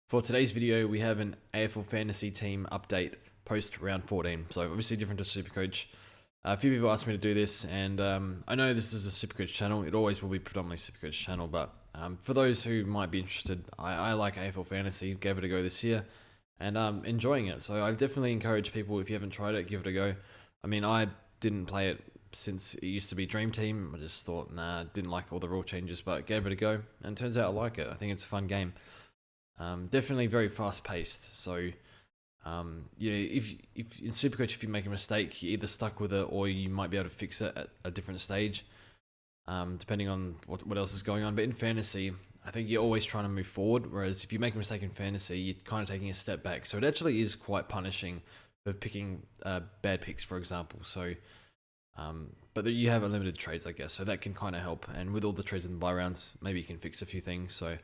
For today's video, we have an AFL fantasy team update post round 14. So obviously different to Supercoach. A few people asked me to do this, and I know this is a Supercoach channel. It always will be predominantly Supercoach channel, but for those who might be interested, I like AFL fantasy. Gave it a go this year, and I'm enjoying it. So I definitely encourage people, if you haven't tried it, give it a go. I mean, I didn't play it since it used to be Dream Team. I just thought, nah, didn't like all the rule changes, but gave it a go, and turns out I like it. I think it's a fun game. Definitely very fast paced. So, if in Supercoach, if you make a mistake, you're either stuck with it or you might be able to fix it at a different stage, depending on what else is going on. But in fantasy, I think you're always trying to move forward. Whereas if you make a mistake in fantasy, you're kind of taking a step back. So it actually is quite punishing for picking bad picks, for example. So, but you have unlimited trades, I guess. So that can kind of help. And with all the trades in the buy rounds, maybe you can fix a few things. So.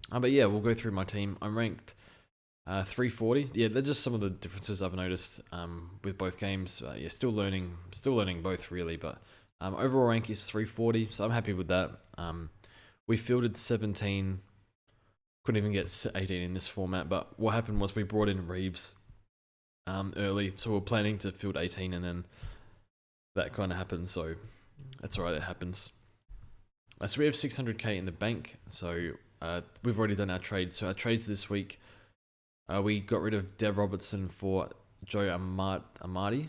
But yeah, we'll go through my team. I'm ranked 340. Yeah, they're just some of the differences I've noticed with both games. Yeah, still learning both really. But overall rank is 340, so I'm happy with that. We fielded 17. Couldn't even get 18 in this format. But what happened was we brought in Reeves early, so we're planning to field 18, and then that kind of happened. So that's alright. It happens. So we have 600k in the bank. So. We've already done our trades. So our trades this week, we got rid of Dev Robertson for Joe Amati.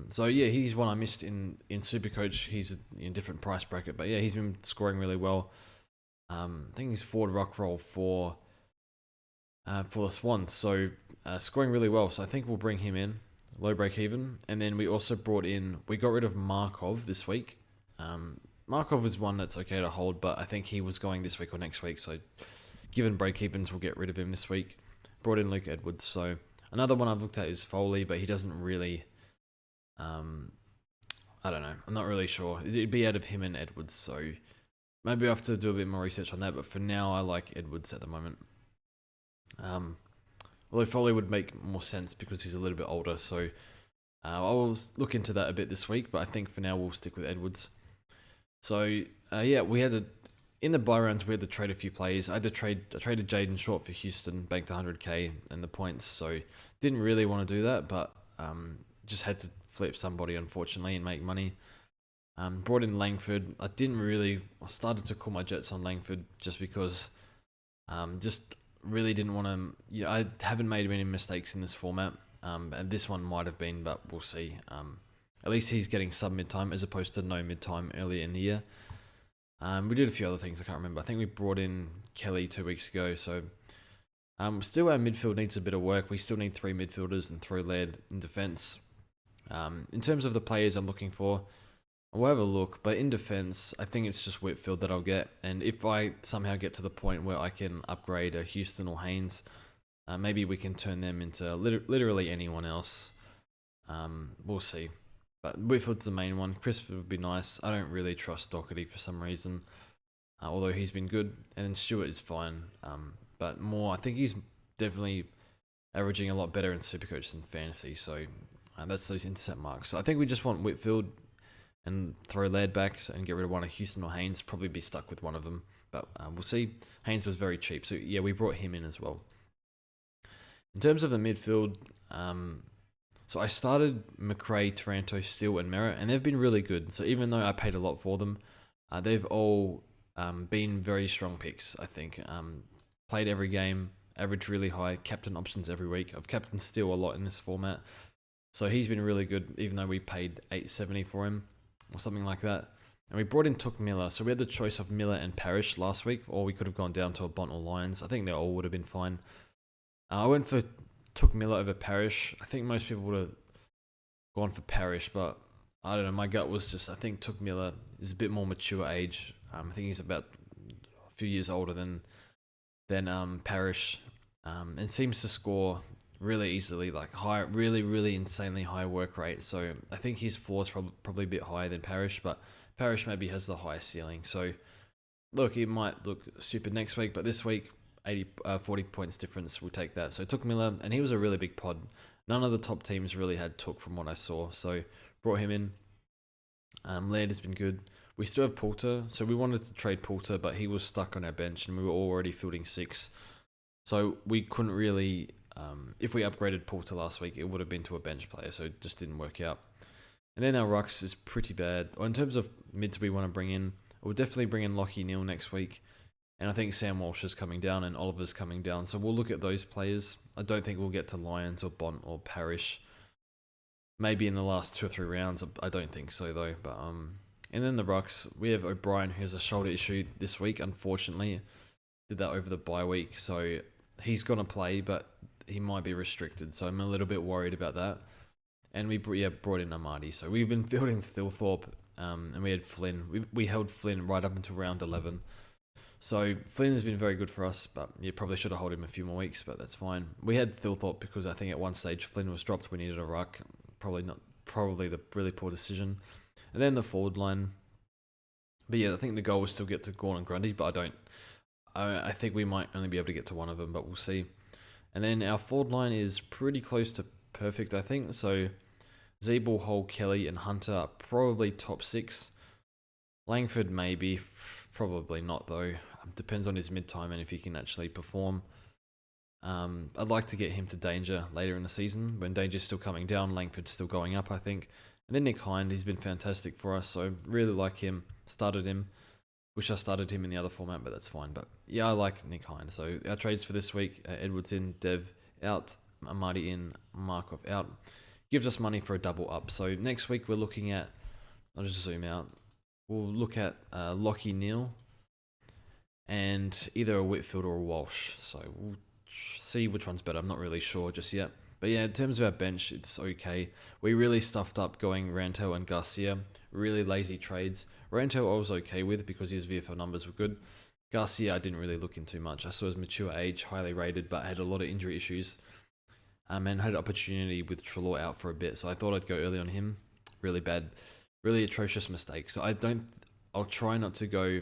So yeah, he's one I missed in Supercoach. He's in a different price bracket, but yeah, he's been scoring really well. I think he's forward rock roll for the Swans, so scoring really well. So I think we'll bring him in, low break even, and then we also we got rid of Markov this week. Markov is one that's okay to hold, but I think he was going this week or next week. So given break-evens, we'll get rid of him this week. Brought in Luke Edwards. So another one I've looked at is Foley, but he doesn't really... I don't know. I'm not really sure. It'd be out of him and Edwards, so maybe I have to do a bit more research on that. But for now, I like Edwards at the moment. Although Foley would make more sense because he's a little bit older. So I'll look into that a bit this week, but I think for now we'll stick with Edwards. So yeah, we had in the buy rounds we had to trade a few players. I traded Jaden Short for Houston, banked 100k and the points. So didn't really want to do that, but just had to flip somebody unfortunately and make money. Brought in Langford. I started to call my Jets on Langford just because just really didn't want to. Yeah, I haven't made any mistakes in this format, and this one might have been, but we'll see. At least he's getting sub mid-time as opposed to no mid-time earlier in the year. We did a few other things, I can't remember. I think we brought in Kelly 2 weeks ago. So still our midfield needs a bit of work. We still need 3 midfielders and throw lead in defence. In terms of the players I'm looking for, I'll have a look. But in defence, I think it's just Whitfield that I'll get. And if I somehow get to the point where I can upgrade a Houston or Haynes, maybe we can turn them into literally anyone else. We'll see. But Whitfield's the main one. Crisp would be nice. I don't really trust Doherty for some reason, although he's been good. And then Stewart is fine, but I think he's definitely averaging a lot better in Supercoach than Fantasy. So that's those intercept marks. So I think we just want Whitfield and throw Laird back and get rid of one of Houston or Haynes. Probably be stuck with one of them, but we'll see. Haynes was very cheap, so yeah, we brought him in as well. In terms of the midfield, so I started McRae, Taranto, Steele, and Merritt, and they've been really good. So even though I paid a lot for them, they've all been very strong picks, I think. Played every game, averaged really high, captain options every week. I've captained Steele a lot in this format. So he's been really good, even though we paid $870 for him, or something like that. And we brought in Took Miller. So we had the choice of Miller and Parrish last week, or we could have gone down to a Bont or Lions. I think they all would have been fine. I went for Took Miller over Parrish. I think most people would have gone for Parrish, but I don't know. My gut was just I think Took Miller is a bit more mature age. I think he's about a few years older than Parrish, and seems to score really easily, like really insanely high work rate. So I think his floor is probably a bit higher than Parrish, but Parrish maybe has the highest ceiling. So look, it might look stupid next week, but this week 40 points difference, we'll take that. So Took Miller, and he was a really big pod. None of the top teams really had Took from what I saw, so brought him in. Laird has been good. We still have Poulter, so we wanted to trade Poulter, but he was stuck on our bench, and we were already fielding 6. So we couldn't really, if we upgraded Poulter last week, it would have been to a bench player, so it just didn't work out. And then our rucks is pretty bad. Or in terms of mids we want to bring in, we'll definitely bring in Lockie Neal next week. And I think Sam Walsh is coming down and Oliver's coming down. So we'll look at those players. I don't think we'll get to Lyons or Bont or Parrish. Maybe in the last 2 or 3 rounds. I don't think so though. But and then the rucks, we have O'Brien who has a shoulder issue this week, unfortunately. Did that over the bye week. So he's going to play, but he might be restricted. So I'm a little bit worried about that. And we brought in Amadi. So we've been fielding Thilthorpe, and we had Flynn. We held Flynn right up until round 11. So Flynn has been very good for us, but you probably should have held him a few more weeks, but that's fine. We had Thilthorpe because I think at one stage Flynn was dropped. We needed a ruck. Probably the really poor decision. And then the forward line. But yeah, I think the goal was still get to Gorn and Grundy, but I think we might only be able to get to one of them, but we'll see. And then our forward line is pretty close to perfect, I think. So Zeeble, Hull, Kelly, and Hunter are probably top 6. Langford maybe, probably not though. Depends on his mid-time and if he can actually perform. I'd like to get him to Danger later in the season. When Danger's still coming down, Langford's still going up, I think. And then Nick Hind, he's been fantastic for us, so really like him. Started him. Wish I started him in the other format, but that's fine. But yeah, I like Nick Hind. So our trades for this week, Edwards in, Dev out, Amadi in, Markov out. Gives us money for a double up. So next week we're looking at, I'll just zoom out. We'll look at Lockie Neal and either a Whitfield or a Walsh. So we'll see which one's better. I'm not really sure just yet. But yeah, in terms of our bench, it's okay. We really stuffed up going Ranto and Garcia. Really lazy trades. Ranto I was okay with because his VFL numbers were good. Garcia I didn't really look into much. I saw his mature age, highly rated, but had a lot of injury issues. And had an opportunity with Trelaw out for a bit, so I thought I'd go early on him. Really bad, really atrocious mistake. So I'll try not to go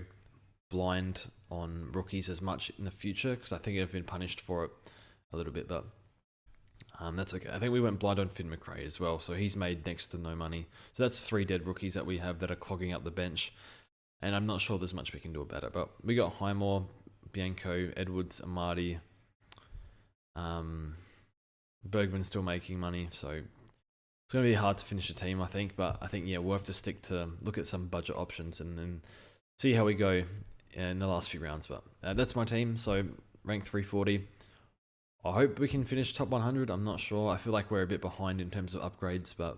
blind on rookies as much in the future because I think I've been punished for it a little bit, but that's okay. I think we went blind on Finn McRae as well, so he's made next to no money. So that's 3 dead rookies that we have that are clogging up the bench, and I'm not sure there's much we can do about it. But we got Highmore, Bianco, Edwards, Amadi, Bergman's still making money, so it's going to be hard to finish a team, I think. But I think, yeah, we'll have to stick to look at some budget options and then see how we go in the last few rounds. But that's my team, so rank 340. I hope we can finish top 100. I'm not sure. I feel like we're a bit behind in terms of upgrades, but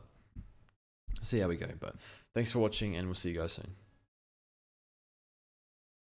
see how we go. But thanks for watching, and we'll see you guys soon.